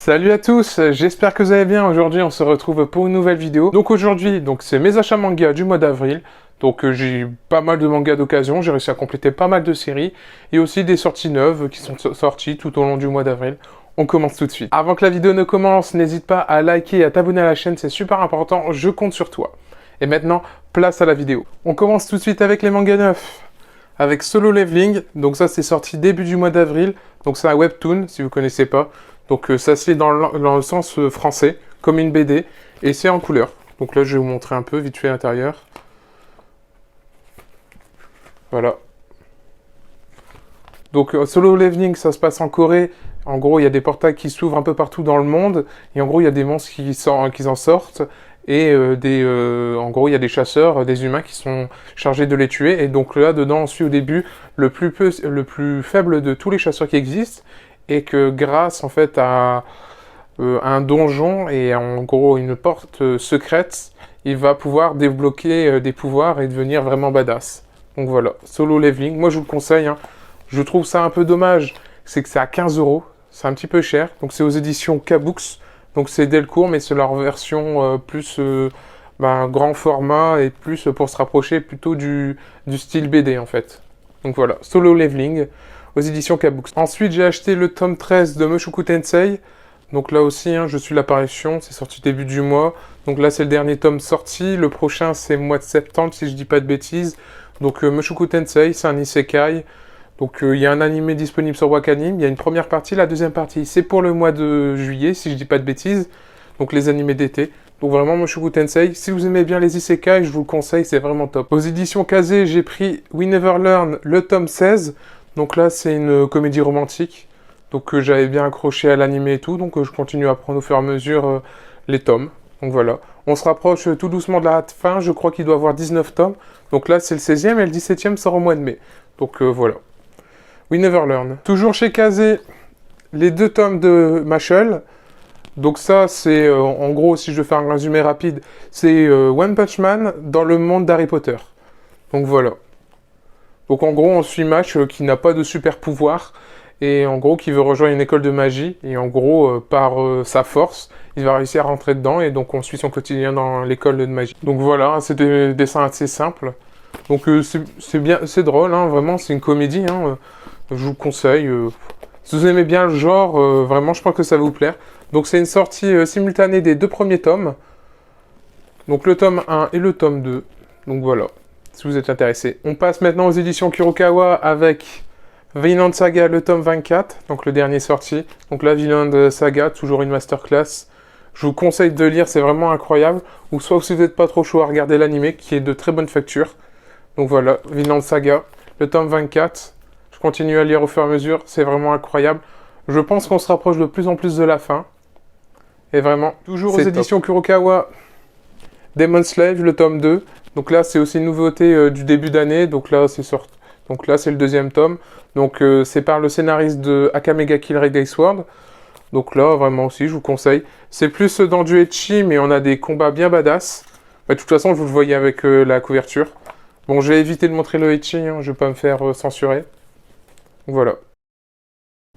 Salut à tous, j'espère que vous allez bien. Aujourd'hui on se retrouve pour une nouvelle vidéo. Donc aujourd'hui, c'est mes achats manga du mois d'avril. Donc j'ai pas mal de mangas d'occasion, j'ai réussi à compléter pas mal de séries. Et aussi des sorties neuves qui sont sorties tout au long du mois d'avril. On commence tout de suite. Avant que la vidéo ne commence, n'hésite pas à liker et à t'abonner à la chaîne, c'est super important, je compte sur toi. Et maintenant, place à la vidéo. On commence tout de suite avec les mangas neufs. Avec Solo Leveling, donc ça c'est sorti début du mois d'avril. Donc c'est un webtoon, si vous connaissez pas. Donc ça se lit dans le sens français, comme une BD, et c'est en couleur. Donc là, je vais vous montrer un peu vite fait l'intérieur. Voilà. Donc Solo Leveling, ça se passe en Corée. En gros, il y a des portails qui s'ouvrent un peu partout dans le monde, et en gros, il y a des monstres qui en sortent, et en gros, il y a des chasseurs, des humains qui sont chargés de les tuer. Et donc là, dedans, on suit au début le plus faible de tous les chasseurs qui existent, et que grâce en fait à un donjon et en gros une porte secrète, il va pouvoir débloquer des pouvoirs et devenir vraiment badass. Donc voilà, Solo Leveling, moi je vous le conseille, hein. Je trouve ça un peu dommage, c'est que c'est à 15 €, c'est un petit peu cher, donc c'est aux éditions K-Books, donc c'est Delcourt, mais c'est leur version plus grand format et plus pour se rapprocher plutôt du style BD en fait. Donc voilà, Solo Leveling, aux éditions K-Books. Ensuite, j'ai acheté le tome 13 de Mushoku Tensei. Donc là aussi, je suis l'apparition, c'est sorti début du mois. Donc là, c'est le dernier tome sorti. Le prochain, c'est mois de septembre, si je dis pas de bêtises. Donc Mushoku Tensei, c'est un isekai. Donc il y a un animé disponible sur Wakanim. Il y a une première partie, la deuxième partie, c'est pour le mois de juillet, si je dis pas de bêtises. Donc les animés d'été. Donc vraiment, Mushoku Tensei, si vous aimez bien les isekai, je vous le conseille, c'est vraiment top. Aux éditions Kazé, j'ai pris We Never Learn, le tome 16. Donc là, c'est une comédie romantique, donc j'avais bien accroché à l'anime et tout, donc je continue à prendre au fur et à mesure les tomes. Donc voilà, on se rapproche tout doucement de la fin, je crois qu'il doit avoir 19 tomes. Donc là, c'est le 16e et le 17e sort au mois de mai. Donc voilà. We Never Learn. Toujours chez Kazé, les 2 tomes de Mashle. Donc ça, c'est en gros, si je veux faire un résumé rapide, c'est One Punch Man dans le monde d'Harry Potter. Donc voilà. Donc en gros, on suit Mash qui n'a pas de super pouvoir et en gros qui veut rejoindre une école de magie et en gros par sa force, il va réussir à rentrer dedans et donc on suit son quotidien dans l'école de magie. Donc voilà, c'est des dessins assez simples. Donc c'est bien, c'est drôle, vraiment, c'est une comédie. Je vous le conseille. Si vous aimez bien le genre, vraiment, je pense que ça va vous plaire. Donc c'est une sortie simultanée des 2 premiers tomes. Donc le tome 1 et le tome 2. Donc voilà. Si vous êtes intéressé. On passe maintenant aux éditions Kurokawa avec Vinland Saga, le tome 24, donc le dernier sorti. Donc la Vinland Saga, toujours une masterclass. Je vous conseille de lire, c'est vraiment incroyable. Ou soit si vous n'êtes pas trop chaud à regarder l'anime, qui est de très bonne facture. Donc voilà, Vinland Saga, le tome 24. Je continue à lire au fur et à mesure, c'est vraiment incroyable. Je pense qu'on se rapproche de plus en plus de la fin. Et vraiment, toujours aux éditions Kurokawa, Demon Slave, le tome 2. Donc là, c'est aussi une nouveauté du début d'année. Donc là, c'est sorti. Donc là, c'est le 2e tome. Donc c'est par le scénariste de Akame ga Kill Reggae Sword. Donc là, vraiment aussi, je vous conseille. C'est plus dans du ecchi, mais on a des combats bien badass. De toute façon, vous le voyez avec la couverture. Bon, j'ai évité de montrer le ecchi, je vais pas me faire censurer. Voilà.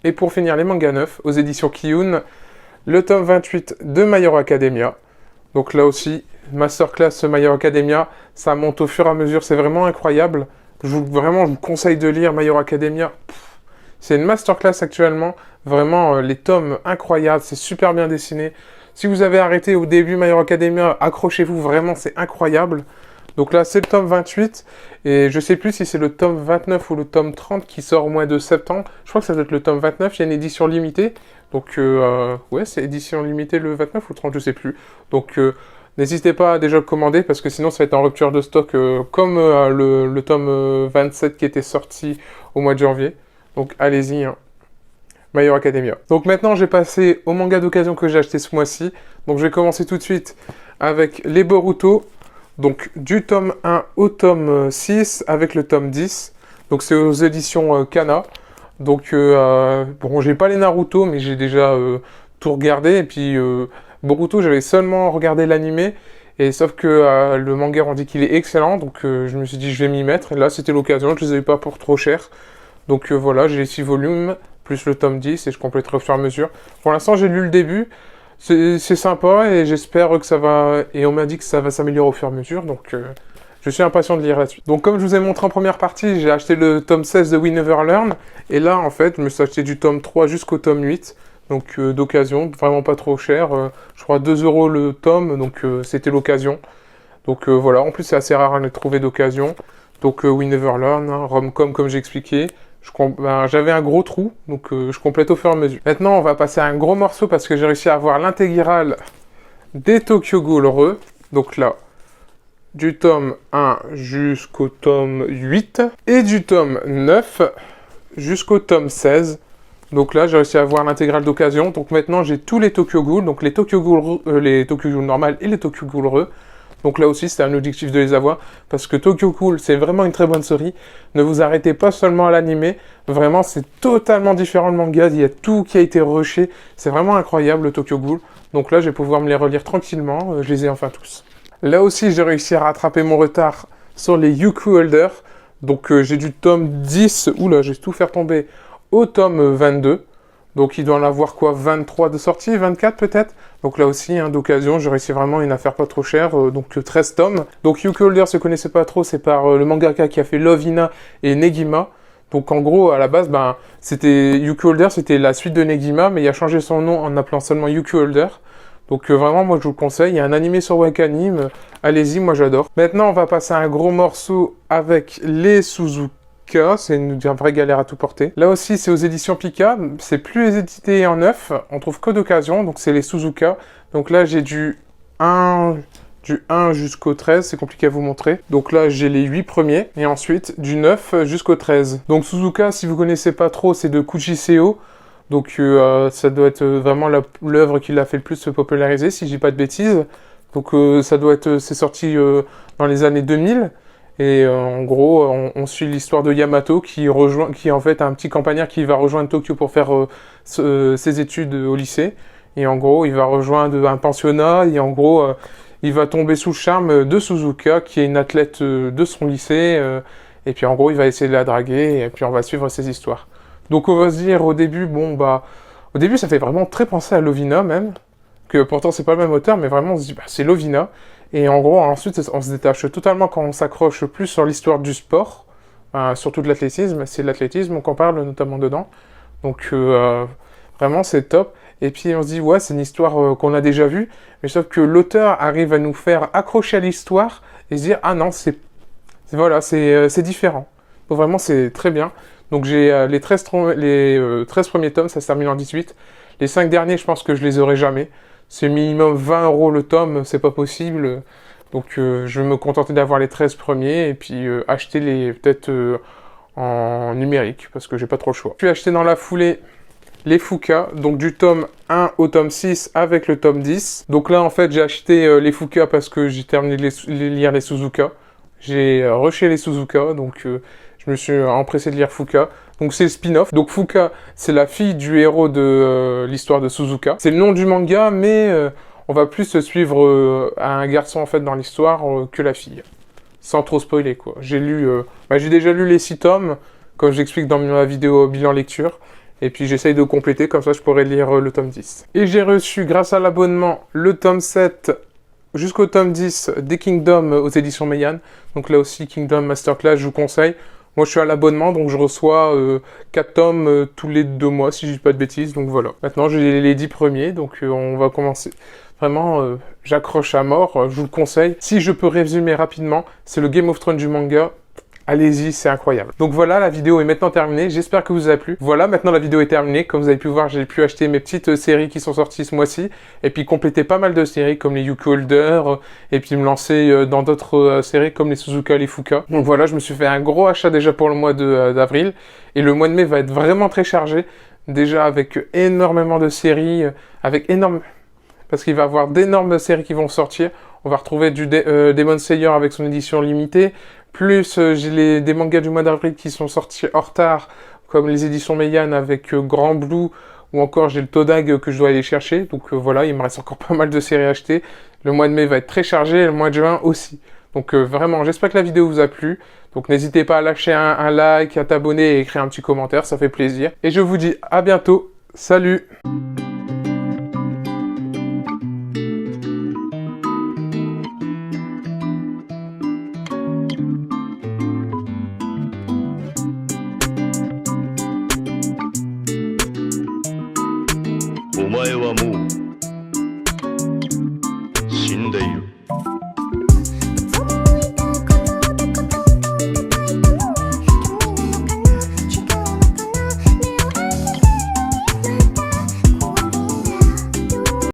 Et pour finir, les mangas neufs, aux éditions Kiyun, le tome 28 de My Hero Academia. Donc là aussi, masterclass My Hero Academia, ça monte au fur et à mesure, c'est vraiment incroyable. Vraiment, je vous conseille de lire My Hero Academia. C'est une masterclass actuellement, vraiment les tomes incroyables, c'est super bien dessiné. Si vous avez arrêté au début My Hero Academia, accrochez-vous, vraiment c'est incroyable. Donc là, c'est le tome 28, et je sais plus si c'est le tome 29 ou le tome 30 qui sort au mois de septembre. Je crois que ça doit être le tome 29, il y a une édition limitée. Donc, ouais, c'est édition limitée le 29 ou le 30, je sais plus. Donc, n'hésitez pas à déjà le commander, parce que sinon, ça va être en rupture de stock, comme le tome 27 qui était sorti au mois de janvier. Donc, allez-y, My Hero Academia. Donc maintenant, j'ai passé au manga d'occasion que j'ai acheté ce mois-ci. Donc, je vais commencer tout de suite avec les Boruto. Donc, du tome 1 au tome 6, avec le tome 10. Donc, c'est aux éditions Kana. Donc, bon, j'ai pas les Naruto, mais j'ai déjà tout regardé. Et puis, Boruto, j'avais seulement regardé l'animé. Et sauf que le manga, on dit qu'il est excellent. Donc, je me suis dit, je vais m'y mettre. Et là, c'était l'occasion. Je les avais pas pour trop cher. Donc, voilà, j'ai les 6 volumes. plus le tome 10 et je compléterai au fur et à mesure. Pour l'instant, j'ai lu le début. C'est sympa et j'espère que ça va... Et on m'a dit que ça va s'améliorer au fur et à mesure, donc je suis impatient de lire la suite. Donc comme je vous ai montré en première partie, j'ai acheté le tome 16 de We Never Learn. Et là, en fait, je me suis acheté du tome 3 jusqu'au tome 8. Donc d'occasion, vraiment pas trop cher. Je crois 2 € le tome, donc c'était l'occasion. Donc voilà, en plus c'est assez rare à les trouver d'occasion. Donc We Never Learn, hein, rom-com comme j'ai expliqué. J'avais un gros trou, donc je complète au fur et à mesure. Maintenant, on va passer à un gros morceau parce que j'ai réussi à avoir l'intégrale des Tokyo Ghoul Re. Donc là, du tome 1 jusqu'au tome 8 et du tome 9 jusqu'au tome 16. Donc là, j'ai réussi à avoir l'intégrale d'occasion. Donc maintenant, j'ai tous les Tokyo Ghoul, donc les Tokyo Ghoul normales et les Tokyo Ghoul Re. Donc là aussi, c'était un objectif de les avoir, parce que Tokyo Ghoul, c'est vraiment une très bonne série. Ne vous arrêtez pas seulement à l'animé, vraiment, c'est totalement différent le manga, il y a tout qui a été rushé. C'est vraiment incroyable, le Tokyo Ghoul. Donc là, je vais pouvoir me les relire tranquillement, je les ai enfin tous. Là aussi, j'ai réussi à rattraper mon retard sur les Yuku Holder. Donc j'ai du tome 10, oula, j'ai tout faire tomber, au tome 22. Donc il doit en avoir quoi, 23 de sortie, 24 peut-être. Donc là aussi, hein, d'occasion, j'ai réussi vraiment une affaire pas trop chère, donc 13 tomes. Donc Yuki Holder se connaissait pas trop, c'est par le mangaka qui a fait Love Hina et Negima. Donc en gros, à la base, c'était Yuki Holder, c'était la suite de Negima, mais il a changé son nom en appelant seulement Yuki Holder. Donc vraiment, moi je vous le conseille, il y a un animé sur Wakanim, allez-y, moi j'adore. Maintenant, on va passer à un gros morceau avec les Suzuka. C'est une vraie galère à tout porter. Là aussi, c'est aux éditions Pika. C'est plus édité en neuf. On trouve que d'occasion. Donc, c'est les Suzuka. Donc là, j'ai du 1 jusqu'au 13. C'est compliqué à vous montrer. Donc là, j'ai les 8 premiers. Et ensuite, du 9 jusqu'au 13. Donc, Suzuka, si vous connaissez pas trop, c'est de Kuji Seo. Donc, ça doit être vraiment l'œuvre qui l'a fait le plus se populariser, si je dis pas de bêtises. Donc, ça doit être... C'est sorti dans les années 2000. Et en gros, on suit l'histoire de Yamato qui est en fait un petit campagnard qui va rejoindre Tokyo pour faire ses études au lycée. Et en gros, il va rejoindre un pensionnat et en gros, il va tomber sous le charme de Suzuka qui est une athlète de son lycée. Et puis en gros, il va essayer de la draguer et puis on va suivre ses histoires. Donc on va se dire au début, au début ça fait vraiment très penser à Lovina même. Que pourtant c'est pas le même auteur, mais vraiment on se dit, c'est Lovina. Et en gros, ensuite, on se détache totalement quand on s'accroche plus sur l'histoire du sport, surtout de l'athlétisme. C'est l'athlétisme qu'on parle notamment dedans. Donc, vraiment, c'est top. Et puis, on se dit, ouais, c'est une histoire qu'on a déjà vue. Mais sauf que l'auteur arrive à nous faire accrocher à l'histoire et se dire, ah non, c'est différent. Donc, vraiment, c'est très bien. Donc, j'ai les 13 premiers tomes, ça se termine en 18. Les 5 derniers, je pense que je les aurai jamais. C'est minimum 20 € le tome, c'est pas possible. Donc je vais me contenter d'avoir les 13 premiers et puis acheter les peut-être en numérique parce que j'ai pas trop le choix. Je vais acheter dans la foulée les Fuka, donc du tome 1 au tome 6 avec le tome 10. Donc là en fait j'ai acheté les Fuka parce que j'ai terminé de lire les Suzuka. J'ai rushé les Suzuka, donc je me suis empressé de lire Fuka. Donc c'est le spin-off. Donc Fuka, c'est la fille du héros de l'histoire de Suzuka. C'est le nom du manga, mais on va plus suivre un garçon en fait dans l'histoire que la fille. Sans trop spoiler quoi. J'ai déjà lu les 6 tomes, comme j'explique dans ma vidéo bilan lecture. Et puis j'essaye de compléter, comme ça je pourrais lire le tome 10. Et j'ai reçu, grâce à l'abonnement, le tome 7 jusqu'au tome 10 des Kingdom aux éditions Meian. Donc là aussi, Kingdom Masterclass, je vous conseille. Moi, je suis à l'abonnement, donc je reçois 4 tomes tous les 2 mois, si je dis pas de bêtises. Donc voilà. Maintenant, j'ai les 10 premiers, donc on va commencer. Vraiment, j'accroche à mort, je vous le conseille. Si je peux résumer rapidement, c'est le Game of Thrones du manga. Allez-y, c'est incroyable. Donc voilà, la vidéo est maintenant terminée. J'espère que vous a plu. Voilà, maintenant la vidéo est terminée. Comme vous avez pu voir, j'ai pu acheter mes petites séries qui sont sorties ce mois-ci. Et puis compléter pas mal de séries comme les Yuki Holder. Et puis me lancer dans d'autres séries comme les Suzuka, les Fuka. Donc voilà, je me suis fait un gros achat déjà pour le mois d'avril. Et le mois de mai va être vraiment très chargé. Déjà avec énormément de séries. Parce qu'il va y avoir d'énormes séries qui vont sortir. On va retrouver du Demon Slayer avec son édition limitée. Plus j'ai des mangas du mois d'avril qui sont sortis en retard, comme les éditions Meian avec Grand Blue, ou encore j'ai le Todag que je dois aller chercher. Donc voilà, il me reste encore pas mal de séries à acheter. Le mois de mai va être très chargé, et le mois de juin aussi. Donc vraiment, j'espère que la vidéo vous a plu. Donc n'hésitez pas à lâcher un like, à t'abonner et écrire un petit commentaire, ça fait plaisir. Et je vous dis à bientôt. Salut!